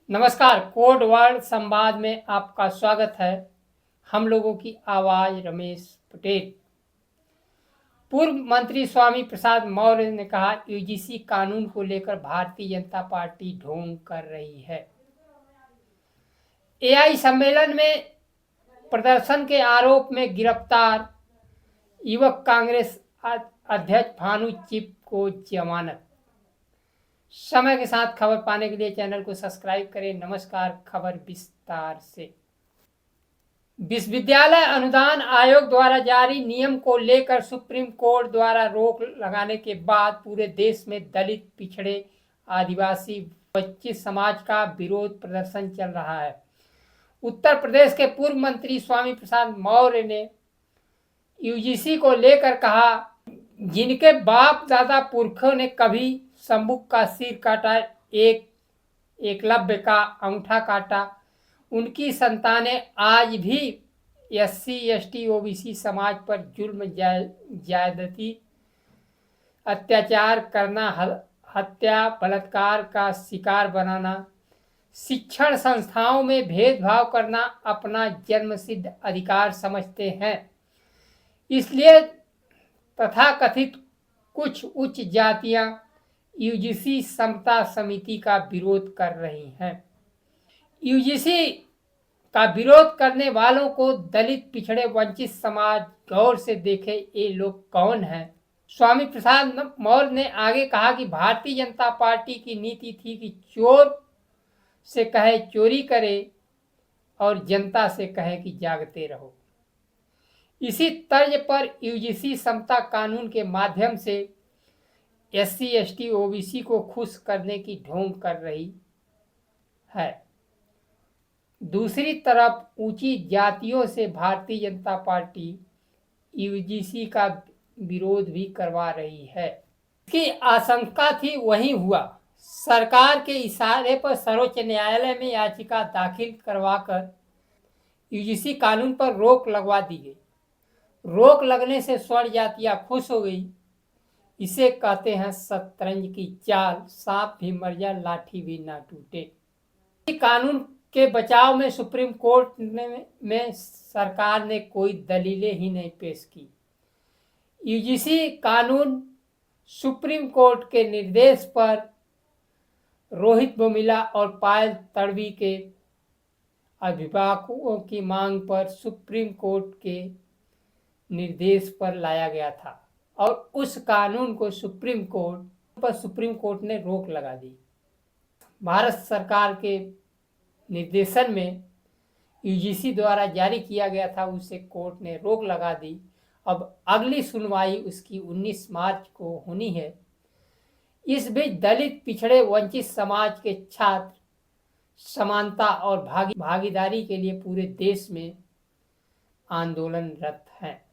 नमस्कार, code word संवाद में आपका स्वागत है। हम लोगों की आवाज रमेश पटेल। पूर्व मंत्री स्वामी प्रसाद मौर्य ने कहा, यूजीसी कानून को लेकर भारतीय जनता पार्टी ढोंग कर रही है। एआई सम्मेलन में प्रदर्शन के आरोप में गिरफ्तार युवक कांग्रेस अध्यक्ष भानु चिप को जमानत। समय के साथ खबर पाने के लिए चैनल को सब्सक्राइब करें। नमस्कार, खबर विस्तार से। विश्वविद्यालय अनुदान आयोग द्वारा जारी नियम को लेकर सुप्रीम कोर्ट द्वारा रोक लगाने के बाद पूरे देश में दलित, पिछड़े, आदिवासी, वंचित समाज का विरोध प्रदर्शन चल रहा है। उत्तर प्रदेश के पूर्व मंत्री स्वामी प्रसाद मौर्य ने यूजीसी को लेकर कहा, जिनके बाप दादा पुरखों ने कभी शंभुक का सिर काटा, एकलव्य का अंगूठा काटा, उनकी संतानें आज भी एससी, एसटी, ओबीसी समाज पर जुल्म, ज्यादती, अत्याचार करना, हत्या, बलात्कार का शिकार बनाना, शिक्षण संस्थाओं में भेदभाव करना अपना जन्मसिद्ध अधिकार समझते हैं। इसलिए तथाकथित कुछ उच्च जातियां यूजीसी समता समिति का विरोध कर रही हैं। यूजीसी का विरोध करने वालों को दलित, पिछड़े, वंचित समाज गौर से देखे, ये लोग कौन हैं। स्वामी प्रसाद मौर्य ने आगे कहा कि भारतीय जनता पार्टी की नीति थी कि चोर से कहे चोरी करे और जनता से कहे कि जागते रहो। इसी तर्ज पर यूजीसी समता कानून के माध्यम से एससी, एसटी, ओबीसी को खुश करने की ढोंग कर रही है। दूसरी तरफ ऊंची जातियों से भारतीय जनता पार्टी यूजीसी का विरोध भी करवा रही है। इसकी आशंका थी, वही हुआ। सरकार के इशारे पर सर्वोच्च न्यायालय में याचिका दाखिल करवाकर यूजीसी कानून पर रोक लगवा दी गई। रोक लगने से स्वर्ण जातियां खुश हो गई। इसे कहते हैं शतरंज की चाल, सांप भी मर जाए लाठी भी ना टूटे। कानून के बचाव में सुप्रीम कोर्ट में सरकार ने कोई दलीलें ही नहीं पेश की। यूजीसी कानून सुप्रीम कोर्ट के निर्देश पर रोहित बोमिला और पायल तड़वी के अभिभावकों की मांग पर सुप्रीम कोर्ट के निर्देश पर लाया गया था और उस कानून को सुप्रीम कोर्ट ने रोक लगा दी। भारत सरकार के निर्देशन में यूजीसी द्वारा जारी किया गया था, उसे कोर्ट ने रोक लगा दी। अब अगली सुनवाई उसकी 19 मार्च को होनी है। इस बीच दलित, पिछड़े, वंचित समाज के छात्र समानता और भागीदारी के लिए पूरे देश में आंदोलनरत हैं।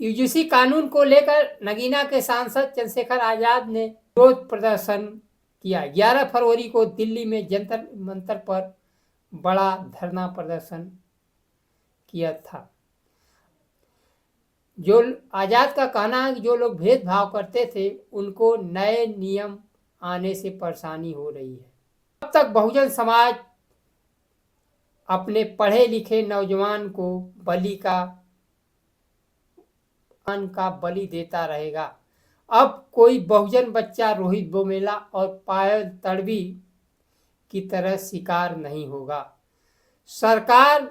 यूजीसी कानून को लेकर नगीना के सांसद चंद्रशेखर आजाद ने विरोध प्रदर्शन किया। 11 फरवरी को दिल्ली में जंतर मंतर पर बड़ा धरना प्रदर्शन किया था। जो आजाद का कहना है कि जो लोग भेदभाव करते थे उनको नए नियम आने से परेशानी हो रही है। अब तक बहुजन समाज अपने पढ़े लिखे नौजवान को बलि देता रहेगा। अब कोई बहुजन बच्चा रोहित बोमेला और पायल तड़वी की तरह शिकार नहीं होगा। सरकार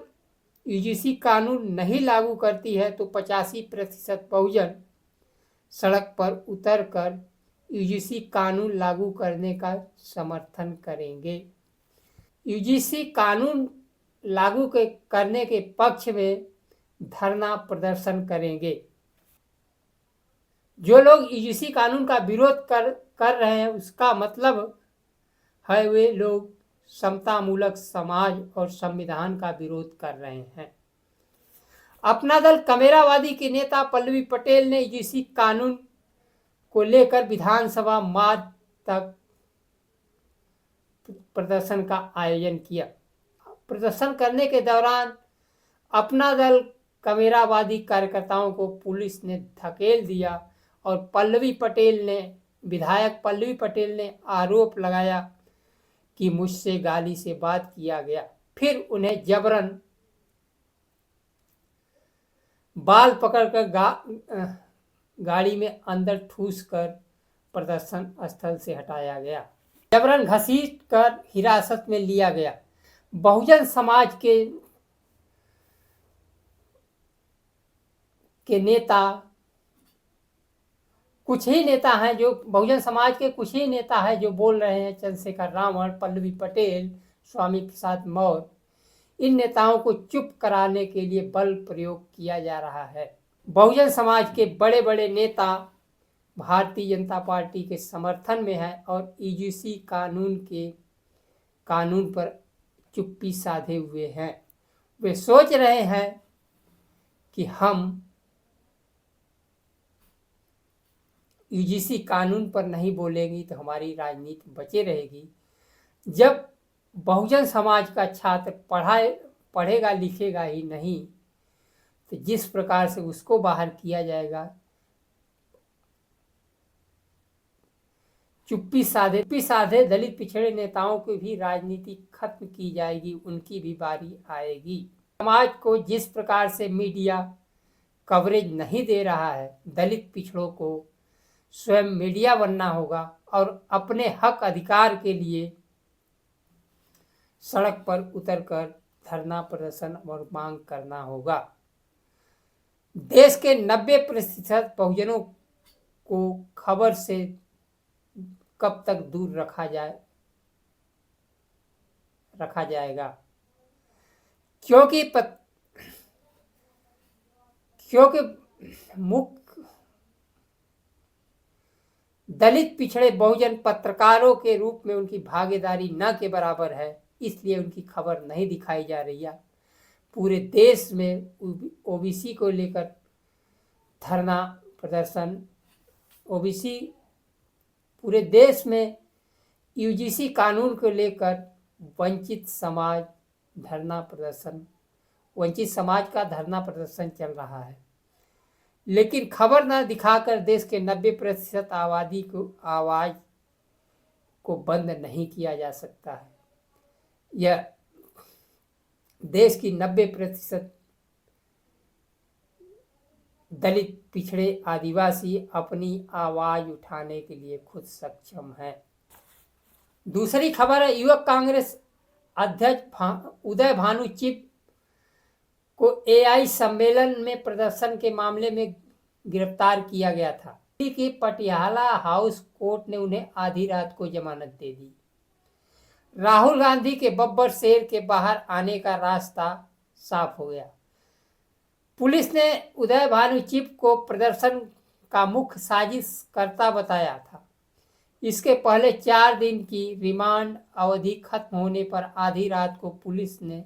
यूजीसी कानून नहीं लागू करती है तो 85% बहुजन सड़क पर उतरकर यूजीसी कानून लागू करने का समर्थन करेंगे। यूजीसी कानून लागू करने के पक्ष में धरना प्रदर्शन करेंगे। जो लोग यूजीसी कानून का विरोध कर रहे हैं, उसका मतलब है वे लोग समतामूलक समाज और संविधान का विरोध कर रहे हैं। अपना दल कमेरावादी की नेता पल्लवी पटेल ने यूजीसी कानून को लेकर विधानसभा मार्च तक प्रदर्शन का आयोजन किया। प्रदर्शन करने के दौरान अपना दल कमेरावादी कार्यकर्ताओं को पुलिस ने धकेल दिया और विधायक पल्लवी पटेल ने आरोप लगाया कि मुझसे गाली से बात किया गया। फिर उन्हें जबरन बाल पकड़कर गाड़ी में अंदर ठूस कर प्रदर्शन स्थल से हटाया गया, जबरन घसीट कर हिरासत में लिया गया। बहुजन समाज के नेता कुछ ही नेता हैं जो बहुजन समाज के कुछ ही नेता हैं जो बोल रहे हैं। चंद्रशेखर रावण, पल्लवी पटेल, स्वामी प्रसाद मौर्य, इन नेताओं को चुप कराने के लिए बल प्रयोग किया जा रहा है। बहुजन समाज के बड़े बड़े नेता भारतीय जनता पार्टी के समर्थन में हैं और यूजीसी कानून पर चुप्पी साधे हुए हैं। वे सोच रहे हैं कि हम यूजीसी कानून पर नहीं बोलेंगी तो हमारी राजनीति बचे रहेगी। जब बहुजन समाज का छात्र पढ़ेगा लिखेगा ही नहीं तो जिस प्रकार से उसको बाहर किया जाएगा, चुप्पी साधे दलित पिछड़े नेताओं की भी राजनीति खत्म की जाएगी, उनकी भी बारी आएगी। समाज को जिस प्रकार से मीडिया कवरेज नहीं दे रहा है, दलित पिछड़ों को स्वयं मीडिया बनना होगा और अपने हक अधिकार के लिए सड़क पर उतरकर धरना प्रदर्शन और मांग करना होगा। देश के 90% बहुजनों को खबर से कब तक दूर रखा जाएगा, क्योंकि मुख्य दलित पिछड़े बहुजन पत्रकारों के रूप में उनकी भागीदारी न के बराबर है, इसलिए उनकी खबर नहीं दिखाई जा रही है। पूरे देश में ओबीसी को लेकर धरना प्रदर्शन, ओबीसी पूरे देश में यूजीसी कानून को लेकर वंचित समाज का धरना प्रदर्शन चल रहा है, लेकिन खबर न दिखाकर देश के 90% आबादी को आवाज को बंद नहीं किया जा सकता है। यह देश की 90% दलित पिछड़े आदिवासी अपनी आवाज उठाने के लिए खुद सक्षम है। दूसरी खबर है, युवक कांग्रेस अध्यक्ष उदय भानु चिप को एआई सम्मेलन में प्रदर्शन के मामले में गिरफ्तार किया गया था। दिल्ली की पटियाला हाउस कोर्ट ने उन्हें आधी रात को जमानत दे दी। राहुल गांधी के बब्बर शेर के बाहर आने का रास्ता साफ हो गया। पुलिस ने उदय भानु चिप को प्रदर्शन का मुख्य साजिशकर्ता बताया था। इसके पहले 4 दिन की रिमांड अवधि खत्म होने पर आधी रात को पुलिस ने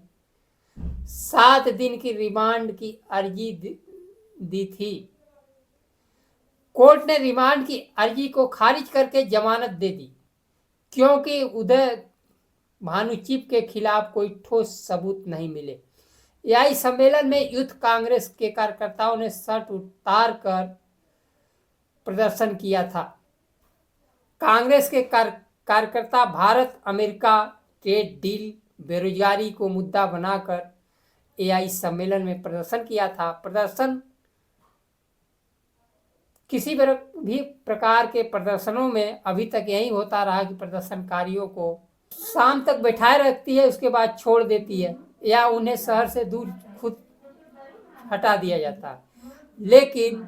7 दिन की रिमांड की अर्जी दी थी। कोर्ट ने रिमांड की अर्जी को खारिज करके जमानत दे दी, क्योंकि उदय भानु चिप के खिलाफ कोई ठोस सबूत नहीं मिले। एआई सम्मेलन में यूथ कांग्रेस के कार्यकर्ताओं ने शर्ट उतार कर प्रदर्शन किया था। कांग्रेस के कार्यकर्ता भारत अमेरिका ट्रेड डील, बेरोजगारी को मुद्दा बनाकर एआई सम्मेलन में प्रदर्शन किया था। प्रदर्शन किसी भी प्रकार के प्रदर्शनों में अभी तक यही होता रहा कि प्रदर्शनकारियों को शाम तक बैठाए रखती है, उसके बाद छोड़ देती है या उन्हें शहर से दूर खुद हटा दिया जाता है। लेकिन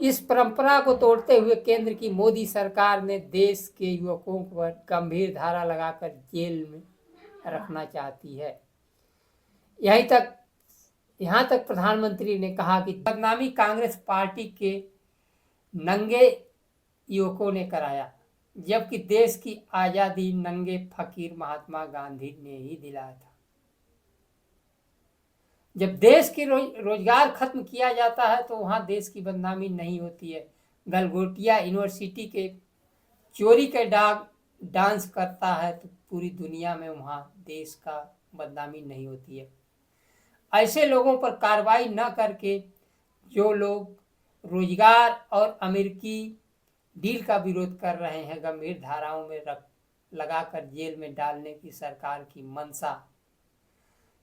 इस परंपरा को तोड़ते हुए केंद्र की मोदी सरकार ने देश के युवकों पर गंभीर धारा लगाकर जेल में रखना चाहती है। यहाँ तक प्रधानमंत्री ने कहा कि बदनामी कांग्रेस पार्टी के नंगे युवकों ने कराया, जबकि देश की आजादी नंगे फकीर महात्मा गांधी ने ही दिलाया था। जब देश के रोजगार खत्म किया जाता है तो वहाँ देश की बदनामी नहीं होती है। गलगोटिया यूनिवर्सिटी के चोरी के डांस करता है तो पूरी दुनिया में वहाँ देश का बदनामी नहीं होती है। ऐसे लोगों पर कार्रवाई न करके जो लोग रोजगार और अमेरिकी डील का विरोध कर रहे हैं, गंभीर धाराओं में लगाकर जेल में डालने की सरकार की मंशा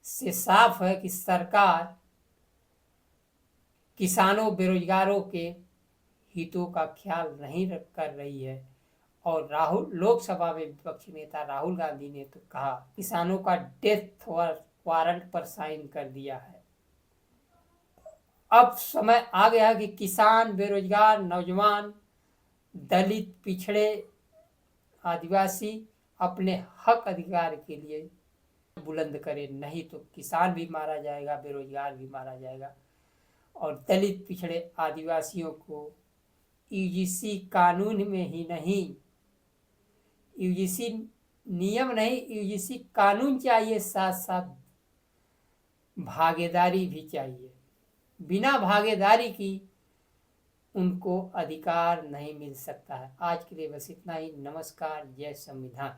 से साफ है कि सरकार किसानों बेरोजगारों के हितों का ख्याल नहीं कर रही है। और लोकसभा में विपक्षी नेता राहुल गांधी ने तो कहा किसानों का डेथ वारंट पर साइन कर दिया है। अब समय आ गया कि किसान, बेरोजगार, नौजवान, दलित, पिछड़े, आदिवासी अपने हक अधिकार के लिए बुलंद करें, नहीं तो किसान भी मारा जाएगा, बेरोजगार भी मारा जाएगा। और दलित, पिछड़े, आदिवासियों को यूजीसी कानून में ही नहीं, यूजीसी नियम नहीं, यूजीसी कानून चाहिए, साथ साथ भागीदारी भी चाहिए। बिना भागीदारी की उनको अधिकार नहीं मिल सकता है। आज के लिए बस इतना ही। नमस्कार। जय संविधान।